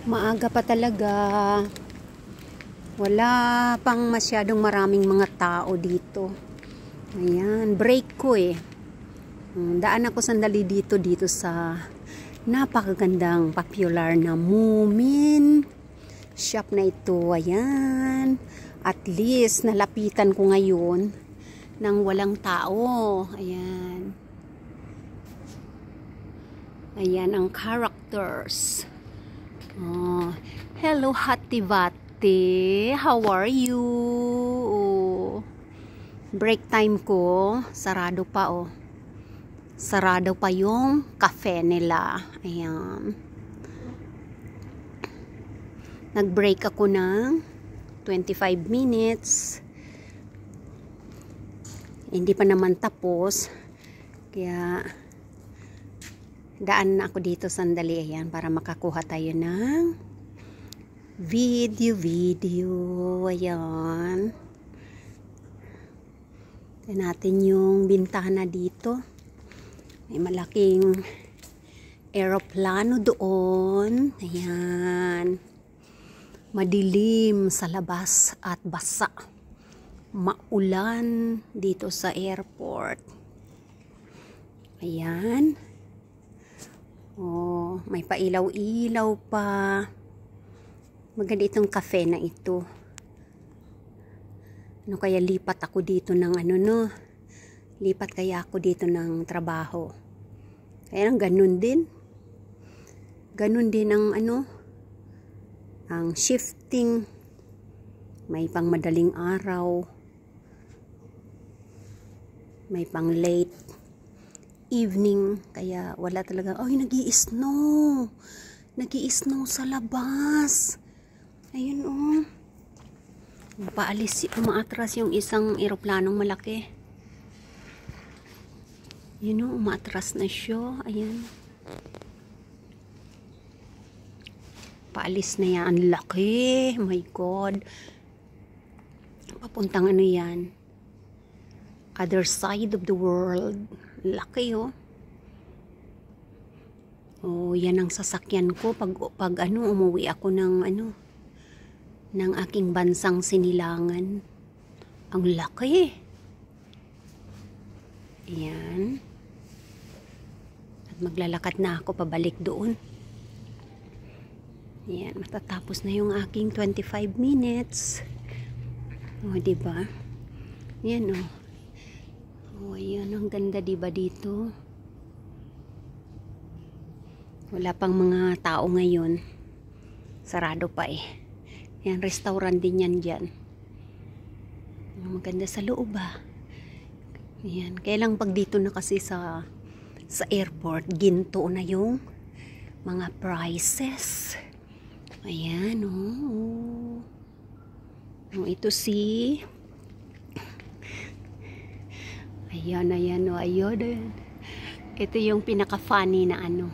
Maaga pa talaga. Wala pang masyadong maraming mga tao dito. Ayan, break ko eh. Daan ako sandali dito sa napakagandang popular na Moomin shop na ito. Ayan. At least nalapitan ko ngayon nang walang tao. Ayan. Ayan ang characters. Oh, hello Hativate. How are you? Oh. Break time ko. Sarado pa oh. Sarado pa yung cafe nila. Ayan. Nag-break ako ng 25 minutes. Hindi pa naman tapos. Kaya daan na ako dito sandali. Ayan, para makakuha tayo ng video. Ayan. Tignan natin yung bintana dito. May malaking eroplano doon. Ayan. Madilim sa labas at basa. Maulan dito sa airport. Ayan. Oh, may pailaw-ilaw pa. Maganda itong cafe na ito. Ano kaya lipat ako dito ng ano no? Lipat kaya ako dito ng trabaho. Kaya lang ganun din. Ganun din ang ano? Ang shifting. May pang madaling araw. May pang late evening, kaya wala talaga. Ay, nag-i-snow. Nag-i-snow sa labas. Ayun oh. Umaatras yung isang eroplanong malaki. Yun oh, umaatras na siya. Ayan. Paalis na yan. Ang laki. My God. Papuntang ano yan? Other side of the world. Laki oh. Oh, yan ang sasakyan ko pag ano umuwi ako ng ano ng aking bansang sinilangan. Ang laki. Ayan. At maglalakad na ako pabalik doon. Ayan, matatapos na yung aking 25 minutes. Oh, diba? Ayan oh. Oh, ayan, ang ganda diba dito? Wala pang mga tao ngayon. Sarado pa eh. Yan, restaurant din yan dyan. Maganda sa loob ah. Ayan, kailang pag dito na kasi sa airport, ginto na yung mga prices. Ayan oh. Oh, ito si ayan oh, ayun. Ito yung pinaka-funny na ano,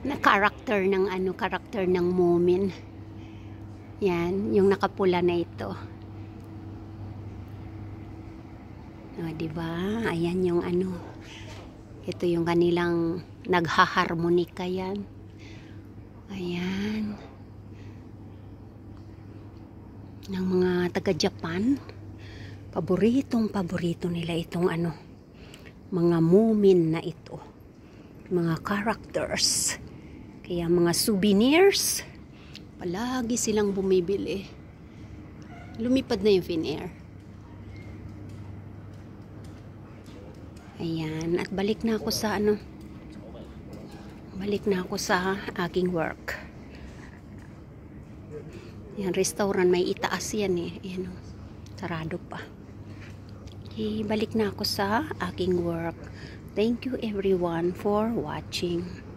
na character ng Moomin. Yan, yung nakapula na ito. O, diba? Ayan yung ano, ito yung kanilang naghaharmonika yan. Ayan. Ng mga taga-Japan. Paborito nila itong ano, mga Moomin na ito, mga characters. Kaya mga souvenirs palagi silang bumibili. Lumipad na yung Finnair. Ayan, at balik na ako sa ano, balik na ako sa aking work. Yan, restaurant, may itaas yan eh. Ayan, sarado pa. Okay, balik na ako sa aking work. Thank you everyone for watching.